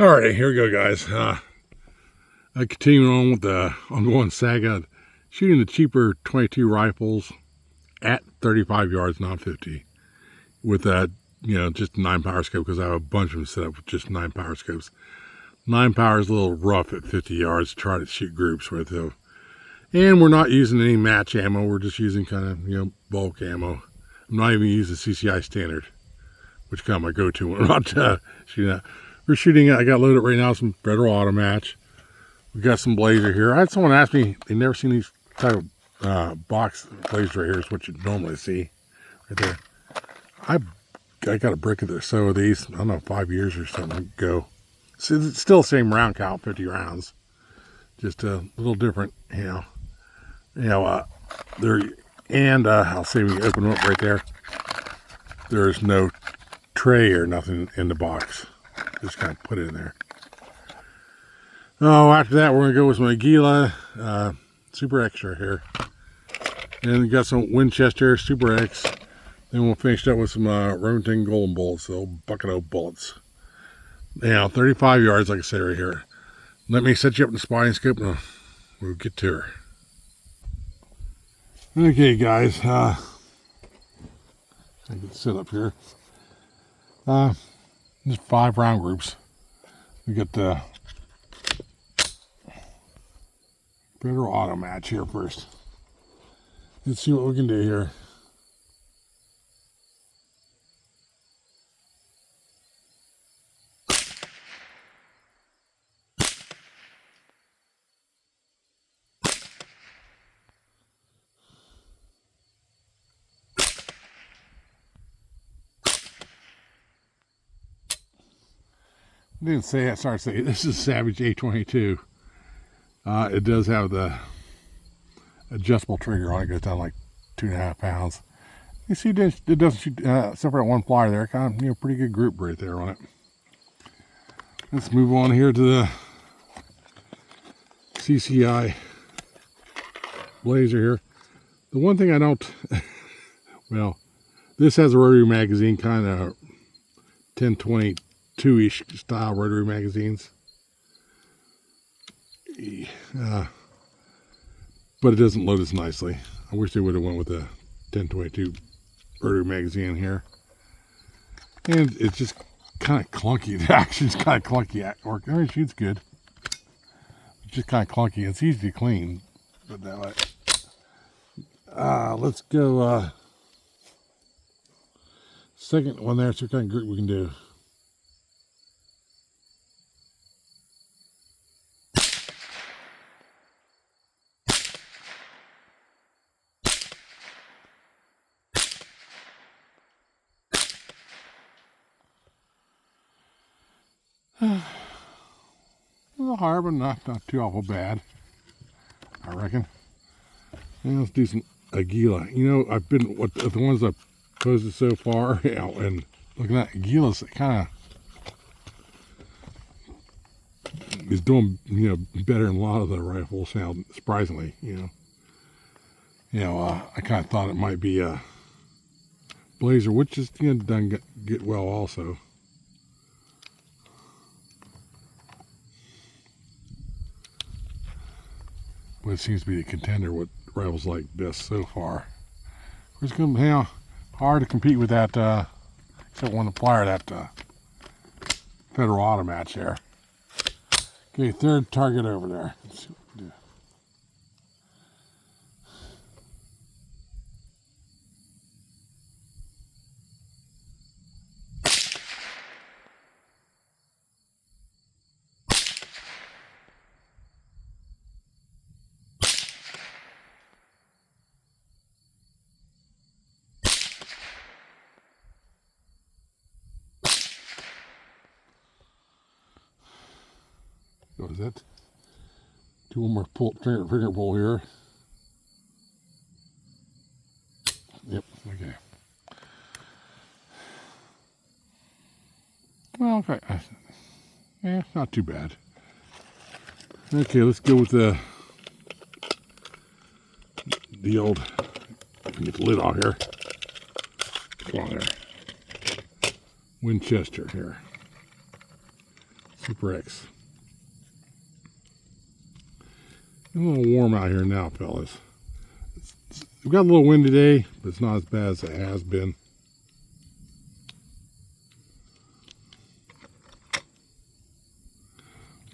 All right, here we go, guys. I continue on with the ongoing saga, shooting the cheaper 22 rifles at 35 yards, not 50, with that, just 9 power scope, because I have a bunch of them set up with just 9 power scopes. 9 power is a little rough at 50 yards to try to shoot groups with, though. And we're not using any match ammo. We're just using kind of, bulk ammo. I'm not even using CCI standard, which kind of my go-to when I'm not shooting that. We're shooting, I got loaded right now, some Federal Auto Match. We got some Blazer here. I had someone ask me, they've never seen these type of box Blazer right here, is what you normally see right there. I got a brick of so of these, I don't know, 5 years or something ago. So it's still the same round count, 50 rounds. Just a little different, there, and I'll see when you open them up right there. There's no tray or nothing in the box. Just kind of put it in there. Oh, after that, we're going to go with some Aguila Super Extra here. And we got some Winchester Super X. Then we'll finish up with some Remington Golden Bullets, the old bucket of bullets. 35 yards, like I said right here. Let me set you up in the spotting scope and we'll get to her. Okay, guys. I can sit up here. Just 5 round groups. We got the Federal Auto Match here first. Let's see what we can do here. I didn't say I started saying this is Savage A22. It does have the adjustable trigger on it. It goes down like 2.5 pounds. You see, it doesn't shoot separate one flyer there. Kind of, pretty good group right there on it. Let's move on here to the CCI Blazer here. The one thing I don't, well, this has a rotary magazine, kind of 1022-ish style rotary magazines. But it doesn't load as nicely. I wish they would have went with a 1022 rotary magazine here. And it's just kind of clunky. The action's kind of clunky at work. I mean, it shoots good. It's just kind of clunky. It's easy to clean. But that way. Let's go second one there. So what kind of group we can do. A little hard, but not too awful bad, I reckon. And let's do some Aguila. I've been with the ones I've posted so far, and looking at Aguila's, it kind of is doing, better than a lot of the rifles now, surprisingly, I kind of thought it might be a Blazer, which is, done get well also. But it seems to be a contender with rifles like this so far. It's going to be hard to compete with that, except one to flyer that Federal Auto Match there. Okay, third target over there. Let's see what we can do. What is that? Do one more finger pull here. Yep, okay. Well, okay. Yeah, not too bad. Okay, let's go with the old, if I can get the lid off here. Come on there. Winchester here. Super X. It's a little warm out here now, fellas. We've got a little wind today, but it's not as bad as it has been.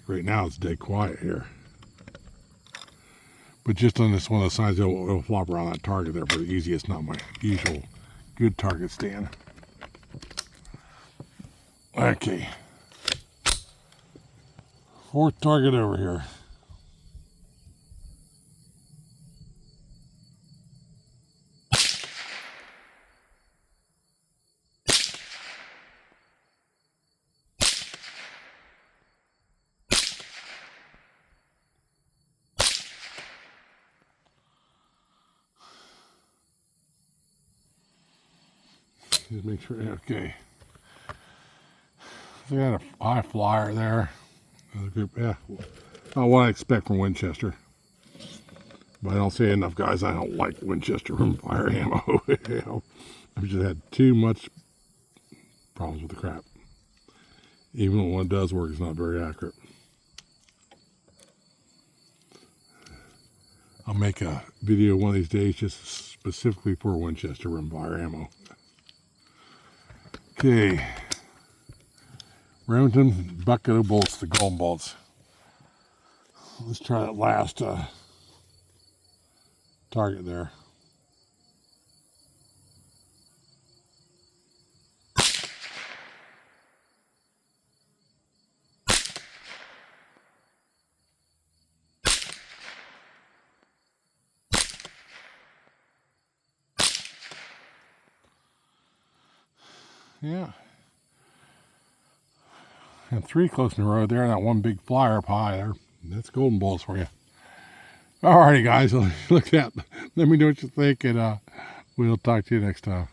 Right now it's dead quiet here. But just on this one of the signs, it'll flop around that target there pretty easy. It's not my usual good target stand. Okay. Fourth target over here. Just make sure, okay. So we got a high flyer there. Yeah, not what I expect from Winchester. But I don't say enough, guys. I don't like Winchester rimfire ammo. You know, I've just had too much problems with the crap. Even when it does work, it's not very accurate. I'll make a video one of these days just specifically for Winchester rimfire ammo. Okay, Remington bucket of bolts, the golden bolts. Let's try that last target there. Yeah. And 3 close in a row there, and that one big flyer up high there. That's golden bolts for you. Alrighty, guys, look at that. Let me know what you think, and we'll talk to you next time.